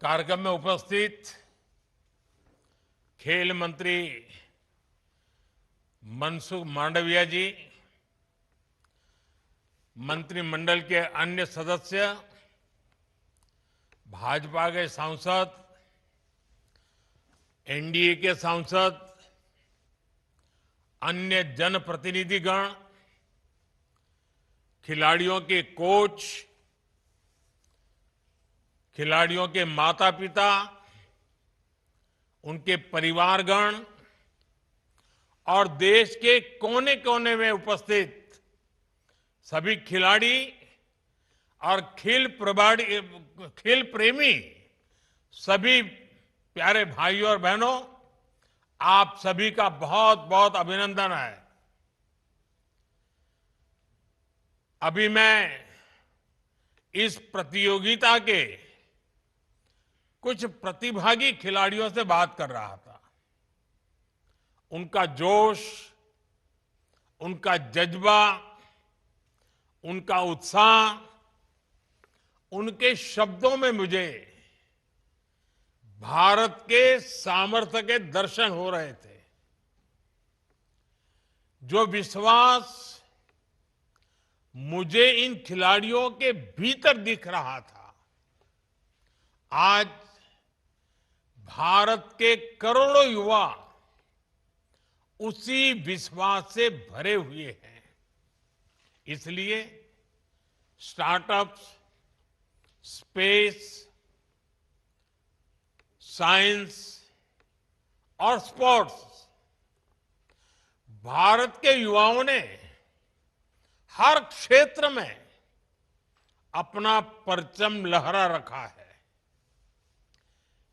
कार्यक्रम में उपस्थित खेल मंत्री मनसुख मांडविया जी, मंत्रिमंडल के अन्य सदस्य, भाजपा के सांसद, एनडीए के सांसद, अन्य जनप्रतिनिधिगण, खिलाड़ियों के कोच, खिलाड़ियों के माता पिता, उनके परिवारगण और देश के कोने कोने में उपस्थित सभी खिलाड़ी और खेल प्रेमी सभी प्यारे भाइयों और बहनों, आप सभी का बहुत बहुत अभिनंदन है। अभी मैं इस प्रतियोगिता के कुछ प्रतिभागी खिलाड़ियों से बात कर रहा था। उनका जोश, उनका जज्बा, उनका उत्साह, उनके शब्दों में मुझे भारत के सामर्थ्य के दर्शन हो रहे थे। जो विश्वास मुझे इन खिलाड़ियों के भीतर दिख रहा था, आज भारत के करोड़ों युवा उसी विश्वास से भरे हुए हैं। इसलिए स्टार्टअप्स, स्पेस, साइंस और स्पोर्ट्स, भारत के युवाओं ने हर क्षेत्र में अपना परचम लहरा रखा है।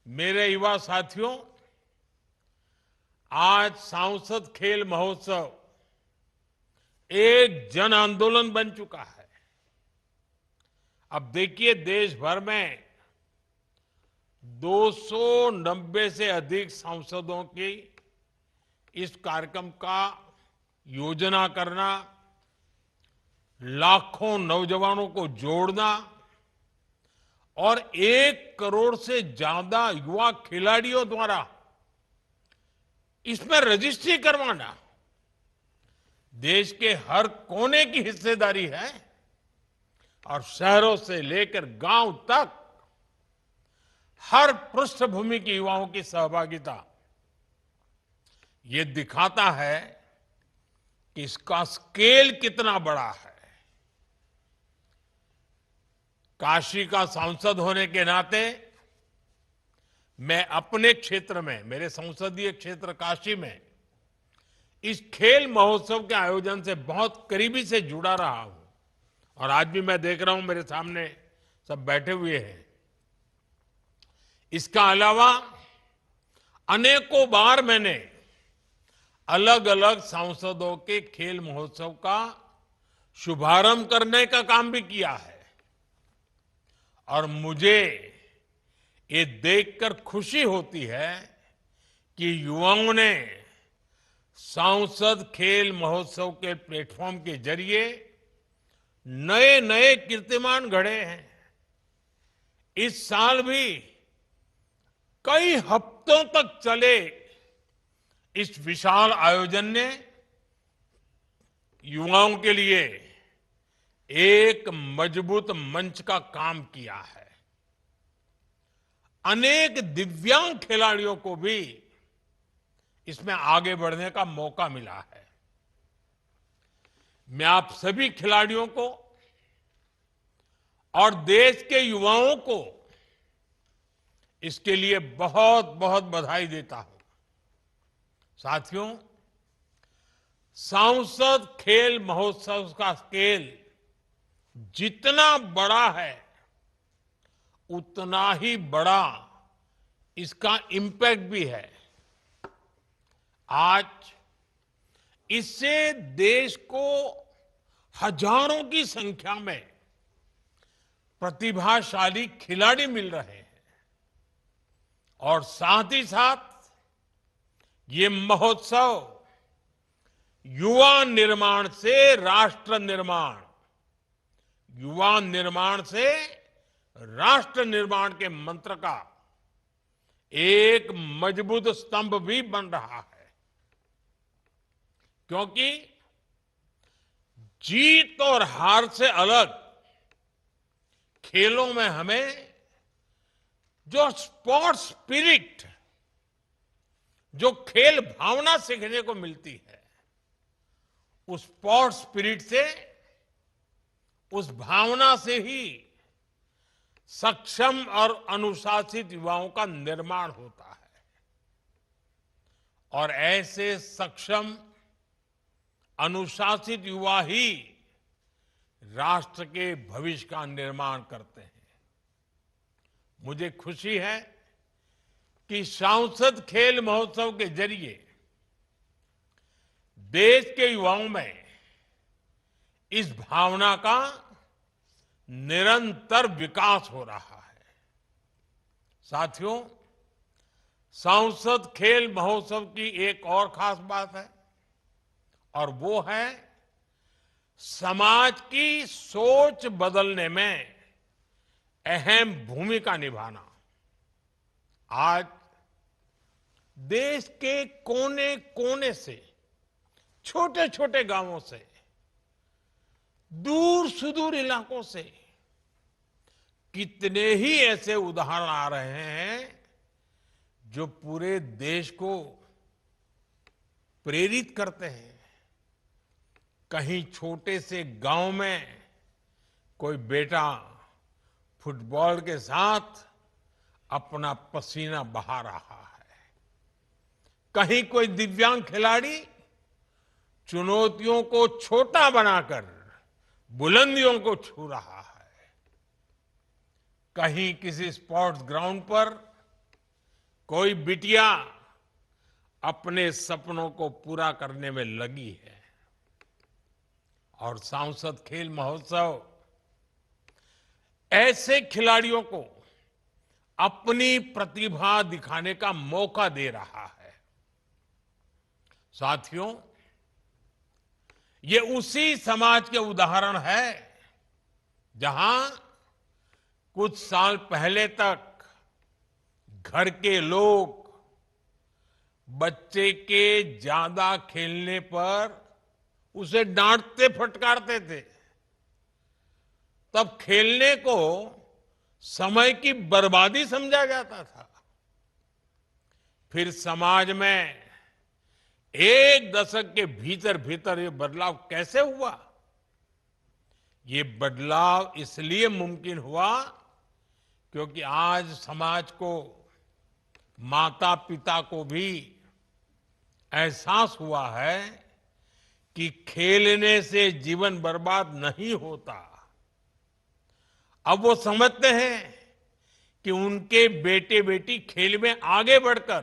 मेरे युवा साथियों, आज सांसद खेल महोत्सव एक जन आंदोलन बन चुका है। अब देखिए, देश भर में 290 से अधिक सांसदों की इस कार्यक्रम का योजना करना, लाखों नौजवानों को जोड़ना और 1 करोड़ से ज्यादा युवा खिलाड़ियों द्वारा इसमें रजिस्ट्री करवाना, देश के हर कोने की हिस्सेदारी है। और शहरों से लेकर गांव तक हर पृष्ठभूमि के युवाओं की सहभागिता, ये दिखाता है कि इसका स्केल कितना बड़ा है। काशी का सांसद होने के नाते मैं अपने क्षेत्र में, मेरे संसदीय क्षेत्र काशी में, इस खेल महोत्सव के आयोजन से बहुत करीबी से जुड़ा रहा हूं। और आज भी मैं देख रहा हूं, मेरे सामने सब बैठे हुए हैं। इसका अलावा अनेकों बार मैंने अलग अलग सांसदों के खेल महोत्सव का शुभारंभ करने का काम भी किया है। और मुझे ये देखकर खुशी होती है कि युवाओं ने सांसद खेल महोत्सव के प्लेटफॉर्म के जरिए नए नए कीर्तिमान गढ़े हैं। इस साल भी कई हफ्तों तक चले इस विशाल आयोजन ने युवाओं के लिए एक मजबूत मंच का काम किया है। अनेक दिव्यांग खिलाड़ियों को भी इसमें आगे बढ़ने का मौका मिला है। मैं आप सभी खिलाड़ियों को और देश के युवाओं को इसके लिए बहुत बहुत बधाई देता हूं। साथियों, सांसद खेल महोत्सव का स्केल जितना बड़ा है, उतना ही बड़ा इसका इम्पैक्ट भी है। आज इससे देश को हजारों की संख्या में प्रतिभाशाली खिलाड़ी मिल रहे हैं। और साथ ही साथ ये महोत्सव युवा निर्माण से राष्ट्र निर्माण, युवा निर्माण से राष्ट्र निर्माण के मंत्र का एक मजबूत स्तंभ भी बन रहा है, क्योंकि जीत और हार से अलग खेलों में हमें जो स्पोर्ट्स स्पिरिट, जो खेल भावना सीखने को मिलती है, उस स्पोर्ट्स स्पिरिट से, उस भावना से ही सक्षम और अनुशासित युवाओं का निर्माण होता है। और ऐसे सक्षम अनुशासित युवा ही राष्ट्र के भविष्य का निर्माण करते हैं। मुझे खुशी है कि सांसद खेल महोत्सव के जरिए देश के युवाओं में इस भावना का निरंतर विकास हो रहा है। साथियों, सांसद खेल महोत्सव की एक और खास बात है, और वो है समाज की सोच बदलने में अहम भूमिका निभाना। आज देश के कोने कोने से, छोटे छोटे गांवों से, दूर सुदूर इलाकों से कितने ही ऐसे उदाहरण आ रहे हैं जो पूरे देश को प्रेरित करते हैं। कहीं छोटे से गांव में कोई बेटा फुटबॉल के साथ अपना पसीना बहा रहा है, कहीं कोई दिव्यांग खिलाड़ी चुनौतियों को छोटा बनाकर बुलंदियों को छू रहा है, कहीं किसी स्पोर्ट्स ग्राउंड पर कोई बिटिया अपने सपनों को पूरा करने में लगी है। और सांसद खेल महोत्सव ऐसे खिलाड़ियों को अपनी प्रतिभा दिखाने का मौका दे रहा है। साथियों, ये उसी समाज के उदाहरण है जहां कुछ साल पहले तक घर के लोग बच्चे के ज्यादा खेलने पर उसे डांटते फटकारते थे। तब खेलने को समय की बर्बादी समझा जाता था। फिर समाज में एक दशक के भीतर भीतर ये बदलाव कैसे हुआ? ये बदलाव इसलिए मुमकिन हुआ क्योंकि आज समाज को, माता पिता को भी एहसास हुआ है कि खेलने से जीवन बर्बाद नहीं होता। अब वो समझते हैं कि उनके बेटे बेटी खेल में आगे बढ़कर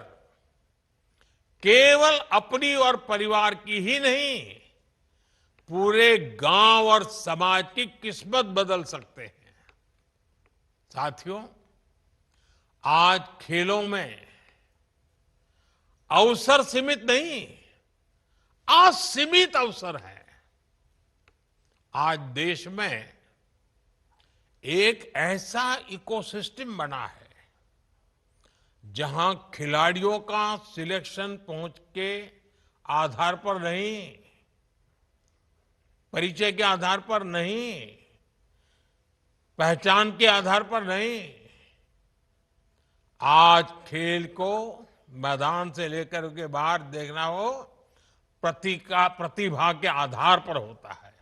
केवल अपनी और परिवार की ही नहीं, पूरे गांव और समाज की किस्मत बदल सकते हैं। साथियों, आज खेलों में अवसर सीमित नहीं, असीमित अवसर है। आज देश में एक ऐसा इकोसिस्टम बना है जहां खिलाड़ियों का सिलेक्शन पहुंच के आधार पर नहीं, परिचय के आधार पर नहीं, पहचान के आधार पर नहीं, आज खेल को मैदान से लेकर के बाहर देखना हो, प्रतिभा के आधार पर होता है।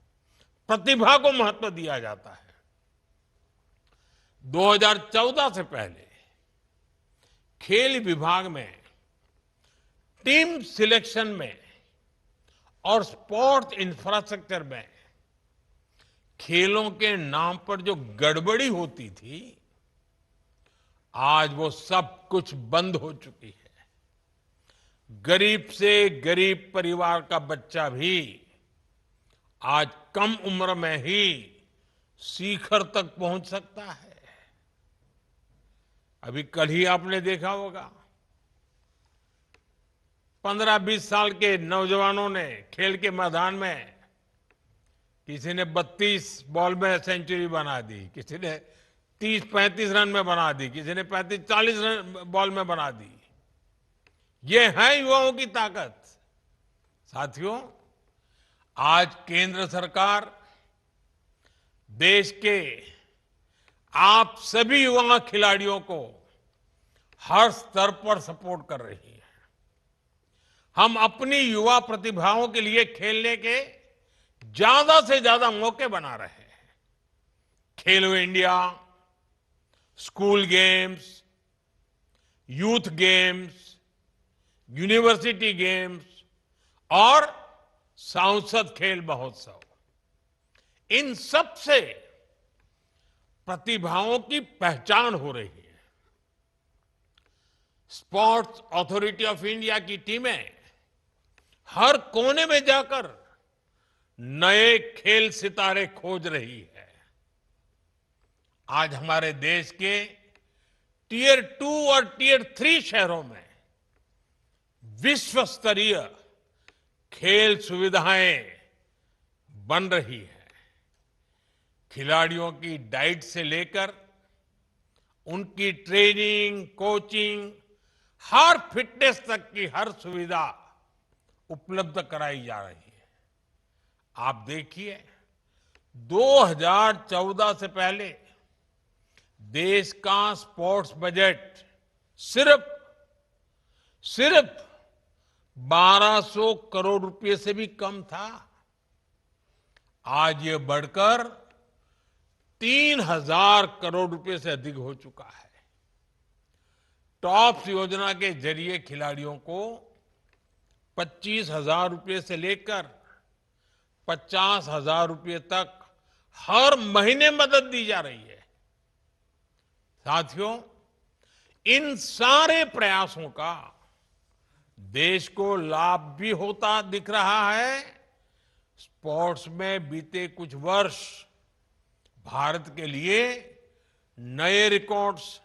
प्रतिभा को महत्व दिया जाता है। 2014 से पहले खेल विभाग में टीम सिलेक्शन में और स्पोर्ट्स इंफ्रास्ट्रक्चर में खेलों के नाम पर जो गड़बड़ी होती थी, आज वो सब कुछ बंद हो चुकी है। गरीब से गरीब परिवार का बच्चा भी आज कम उम्र में ही शिखर तक पहुंच सकता है। अभी कल ही आपने देखा होगा, 15-20 साल के नौजवानों ने खेल के मैदान में, किसी ने 32 बॉल में सेंचुरी बना दी, किसी ने 30-35 रन में बना दी, किसी ने 35-40 रन बॉल में बना दी। ये है युवाओं की ताकत। साथियों, आज केंद्र सरकार देश के आप सभी युवा खिलाड़ियों को हर स्तर पर सपोर्ट कर रही है। हम अपनी युवा प्रतिभाओं के लिए खेलने के ज्यादा से ज्यादा मौके बना रहे हैं। खेलो India, school games, youth games, university games और सांसद खेल महोत्सव, इन सब से प्रतिभाओं की पहचान हो रही है। स्पोर्ट्स अथॉरिटी ऑफ इंडिया की टीमें हर कोने में जाकर नए खेल सितारे खोज रही है। आज हमारे देश के टियर 2 और टियर 3 शहरों में विश्व स्तरीय खेल सुविधाएं बन रही है। खिलाड़ियों की डाइट से लेकर उनकी ट्रेनिंग, कोचिंग, हर फिटनेस तक की हर सुविधा उपलब्ध कराई जा रही है। आप देखिए, 2014 से पहले देश का स्पोर्ट्स बजट सिर्फ 1200 करोड़ रुपए से भी कम था। आज ये बढ़कर 3000 करोड़ रुपए से अधिक हो चुका है। टॉप्स योजना के जरिए खिलाड़ियों को 25,000 रुपए से लेकर 50,000 रुपए तक हर महीने मदद दी जा रही है। साथियों, इन सारे प्रयासों का देश को लाभ भी होता दिख रहा है। स्पोर्ट्स में बीते कुछ वर्ष भारत के लिए नए रिकॉर्ड्स,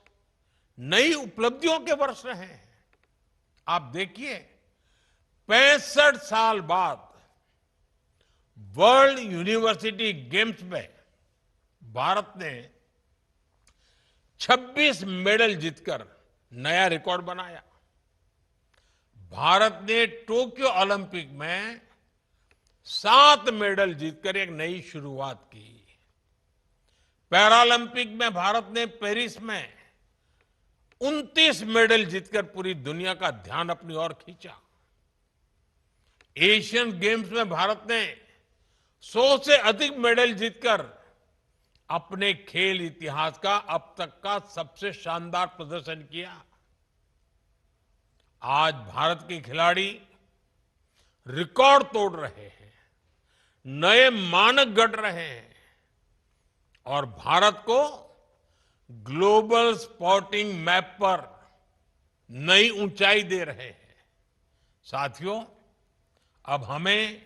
नई उपलब्धियों के वर्ष रहे हैं। आप देखिए, 65 साल बाद वर्ल्ड यूनिवर्सिटी गेम्स में भारत ने 26 मेडल जीतकर नया रिकॉर्ड बनाया। भारत ने टोक्यो ओलंपिक में 7 मेडल जीतकर एक नई शुरुआत की। पैरालंपिक में भारत ने पेरिस में 29 मेडल जीतकर पूरी दुनिया का ध्यान अपनी ओर खींचा। एशियन गेम्स में भारत ने 100 से अधिक मेडल जीतकर अपने खेल इतिहास का अब तक का सबसे शानदार प्रदर्शन किया। आज भारत के खिलाड़ी रिकॉर्ड तोड़ रहे हैं, नए मानक गढ़ रहे हैं और भारत को ग्लोबल स्पोर्टिंग मैप पर नई ऊंचाई दे रहे हैं। साथियों, अब हमें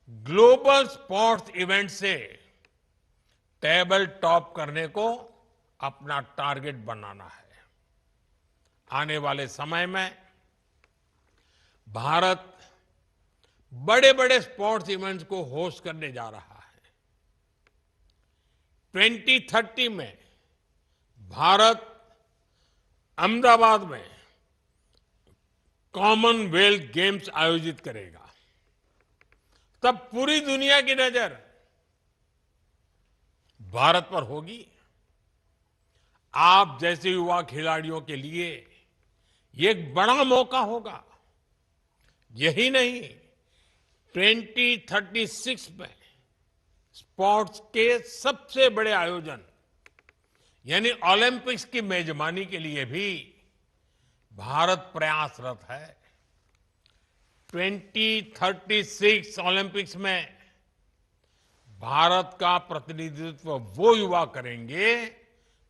ग्लोबल स्पोर्ट्स इवेंट से टेबल टॉप करने को अपना टारगेट बनाना है। आने वाले समय में भारत बड़े बड़े स्पोर्ट्स इवेंट्स को होस्ट करने जा रहा है। 2030 में भारत अहमदाबाद में कॉमनवेल्थ गेम्स आयोजित करेगा। तब पूरी दुनिया की नजर भारत पर होगी। आप जैसे युवा खिलाड़ियों के लिए ये एक बड़ा मौका होगा। यही नहीं, 2036 में स्पोर्ट्स के सबसे बड़े आयोजन यानी ओलंपिक्स की मेजबानी के लिए भी भारत प्रयासरत है। 2036 ओलंपिक्स में भारत का प्रतिनिधित्व वो युवा करेंगे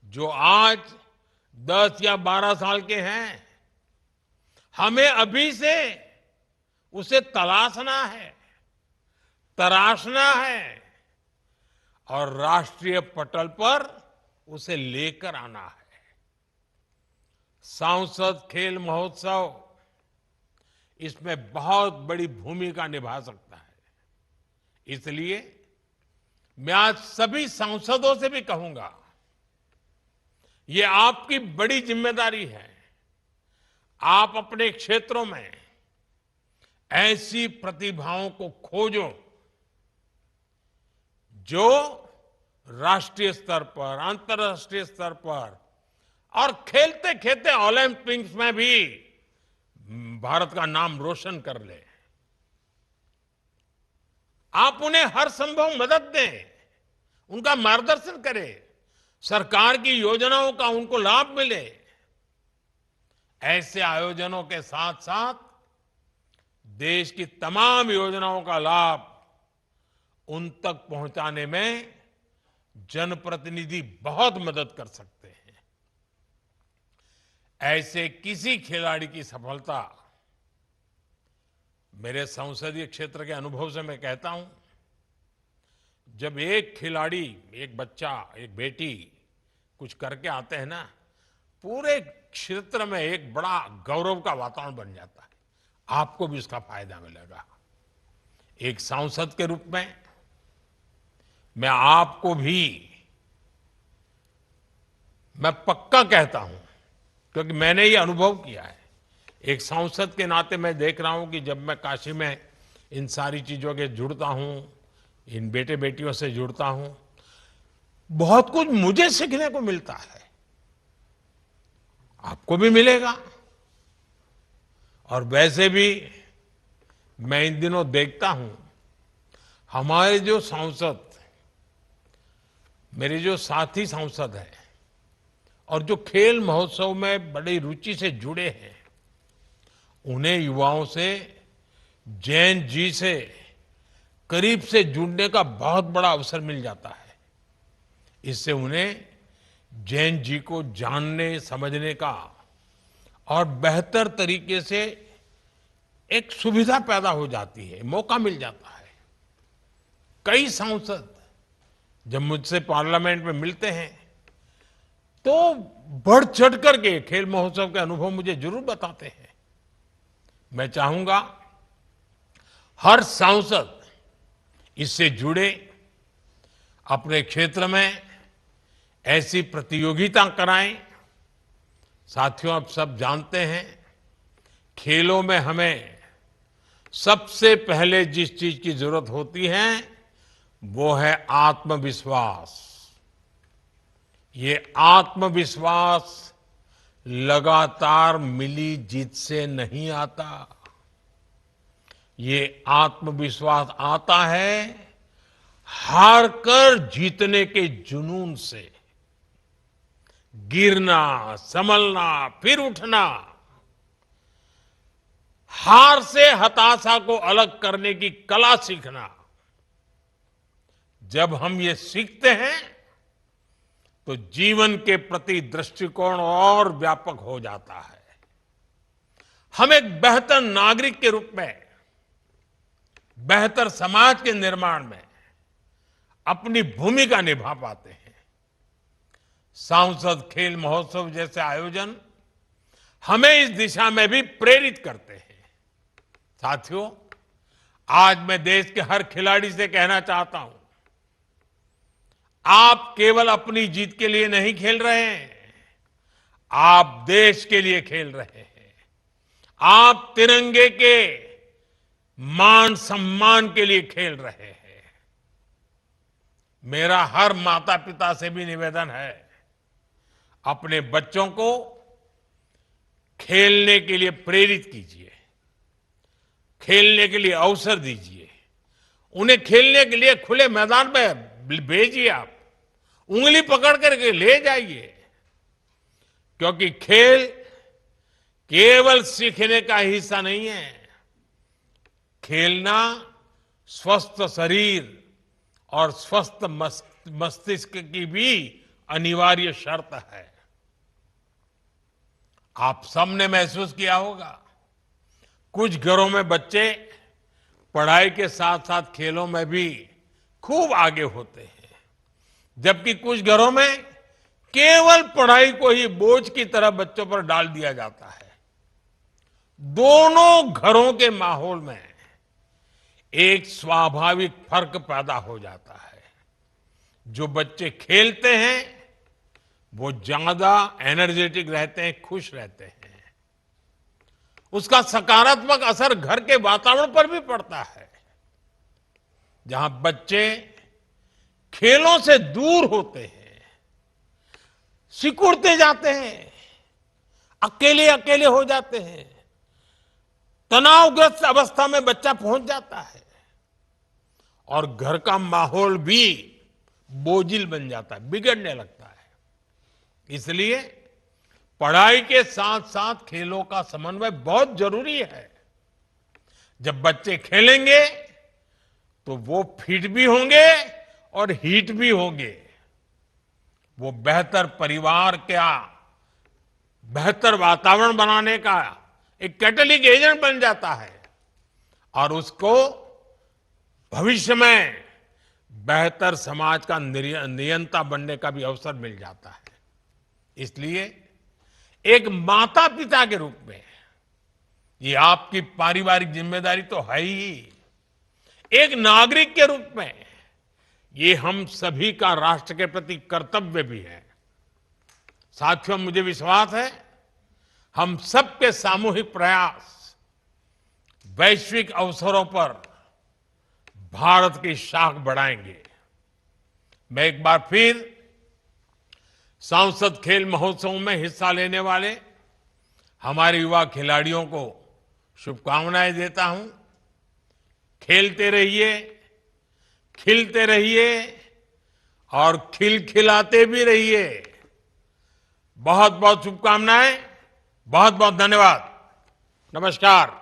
जो आज 10 या 12 साल के हैं। हमें अभी से उसे तलाशना है, तराशना है और राष्ट्रीय पटल पर उसे लेकर आना है। सांसद खेल महोत्सव इसमें बहुत बड़ी भूमिका निभा सकता है। इसलिए मैं आज सभी सांसदों से भी कहूंगा, ये आपकी बड़ी जिम्मेदारी है। आप अपने क्षेत्रों में ऐसी प्रतिभाओं को खोजो जो राष्ट्रीय स्तर पर, अंतर्राष्ट्रीय स्तर पर और खेलते खेलते ओलंपिक्स में भी भारत का नाम रोशन कर ले। आप उन्हें हर संभव मदद दें, उनका मार्गदर्शन करें, सरकार की योजनाओं का उनको लाभ मिले। ऐसे आयोजनों के साथ साथ देश की तमाम योजनाओं का लाभ उन तक पहुंचाने में जनप्रतिनिधि बहुत मदद कर सकते हैं। ऐसे किसी खिलाड़ी की सफलता, मेरे संसदीय क्षेत्र के अनुभव से मैं कहता हूं, जब एक खिलाड़ी, एक बच्चा, एक बेटी कुछ करके आते हैं ना, पूरे क्षेत्र में एक बड़ा गौरव का वातावरण बन जाता है। आपको भी उसका फायदा मिलेगा। एक सांसद के रूप में मैं आपको भी मैं पक्का कहता हूं, क्योंकि मैंने ये अनुभव किया है। एक सांसद के नाते मैं देख रहा हूं कि जब मैं काशी में इन सारी चीजों के जुड़ता हूं, इन बेटे बेटियों से जुड़ता हूं, बहुत कुछ मुझे सीखने को मिलता है, आपको भी मिलेगा। और वैसे भी मैं इन दिनों देखता हूं, हमारे जो सांसद, मेरे जो साथी सांसद हैं और जो खेल महोत्सव में बड़ी रुचि से जुड़े हैं, उन्हें युवाओं से, जैन जी से करीब से जुड़ने का बहुत बड़ा अवसर मिल जाता है। इससे उन्हें जैन जी को जानने, समझने का और बेहतर तरीके से एक सुविधा पैदा हो जाती है, मौका मिल जाता है। कई सांसद जब मुझसे पार्लियामेंट में मिलते हैं तो बढ़ चढ़ करके खेल महोत्सव के अनुभव मुझे जरूर बताते हैं। मैं चाहूंगा हर सांसद इससे जुड़े, अपने क्षेत्र में ऐसी प्रतियोगिता कराएं। साथियों, आप सब जानते हैं, खेलों में हमें सबसे पहले जिस चीज की जरूरत होती है वो है आत्मविश्वास। ये आत्मविश्वास लगातार मिली जीत से नहीं आता। ये आत्मविश्वास आता है हार कर जीतने के जुनून से। गिरना, संभलना, फिर उठना, हार से हताशा को अलग करने की कला सीखना। जब हम ये सीखते हैं तो जीवन के प्रति दृष्टिकोण और व्यापक हो जाता है। हम एक बेहतर नागरिक के रूप में, बेहतर समाज के निर्माण में अपनी भूमिका निभा पाते हैं। सांसद खेल महोत्सव जैसे आयोजन हमें इस दिशा में भी प्रेरित करते हैं। साथियों, आज मैं देश के हर खिलाड़ी से कहना चाहता हूं, आप केवल अपनी जीत के लिए नहीं खेल रहे हैं, आप देश के लिए खेल रहे हैं। आप तिरंगे के मान सम्मान के लिए खेल रहे हैं। मेरा हर माता पिता से भी निवेदन है, अपने बच्चों को खेलने के लिए प्रेरित कीजिए, खेलने के लिए अवसर दीजिए, उन्हें खेलने के लिए खुले मैदान में भेजिए। आप उंगली पकड़ करके ले जाइए, क्योंकि खेल केवल सीखने का हिस्सा नहीं है। खेलना स्वस्थ शरीर और स्वस्थ मस्तिष्क की भी अनिवार्य शर्त है। आप सबने महसूस किया होगा, कुछ घरों में बच्चे पढ़ाई के साथ साथ खेलों में भी खूब आगे होते हैं, जबकि कुछ घरों में केवल पढ़ाई को ही बोझ की तरह बच्चों पर डाल दिया जाता है। दोनों घरों के माहौल में एक स्वाभाविक फर्क पैदा हो जाता है। जो बच्चे खेलते हैं वो ज्यादा एनर्जेटिक रहते हैं, खुश रहते हैं। उसका सकारात्मक असर घर के वातावरण पर भी पड़ता है। जहां बच्चे खेलों से दूर होते हैं, सिकुड़ते जाते हैं, अकेले अकेले हो जाते हैं, तनावग्रस्त अवस्था में बच्चा पहुंच जाता है और घर का माहौल भी बोझिल बन जाता है, बिगड़ने लगता है। इसलिए पढ़ाई के साथ साथ खेलों का समन्वय बहुत जरूरी है। जब बच्चे खेलेंगे तो वो फिट भी होंगे और हिट भी होंगे। वो बेहतर परिवार का बेहतर वातावरण बनाने का एक कैटलिक एजेंट बन जाता है और उसको भविष्य में बेहतर समाज का नियंता बनने का भी अवसर मिल जाता है। इसलिए एक माता पिता के रूप में ये आपकी पारिवारिक जिम्मेदारी तो है ही, एक नागरिक के रूप में ये हम सभी का राष्ट्र के प्रति कर्तव्य भी है। साथियों, मुझे विश्वास है हम सबके सामूहिक प्रयास वैश्विक अवसरों पर भारत की शाख बढ़ाएंगे। मैं एक बार फिर सांसद खेल महोत्सव में हिस्सा लेने वाले हमारे युवा खिलाड़ियों को शुभकामनाएं देता हूं। खेलते रहिए, खिलते रहिए और खिलखिलाते भी रहिए। बहुत बहुत शुभकामनाएं, बहुत बहुत धन्यवाद। नमस्कार।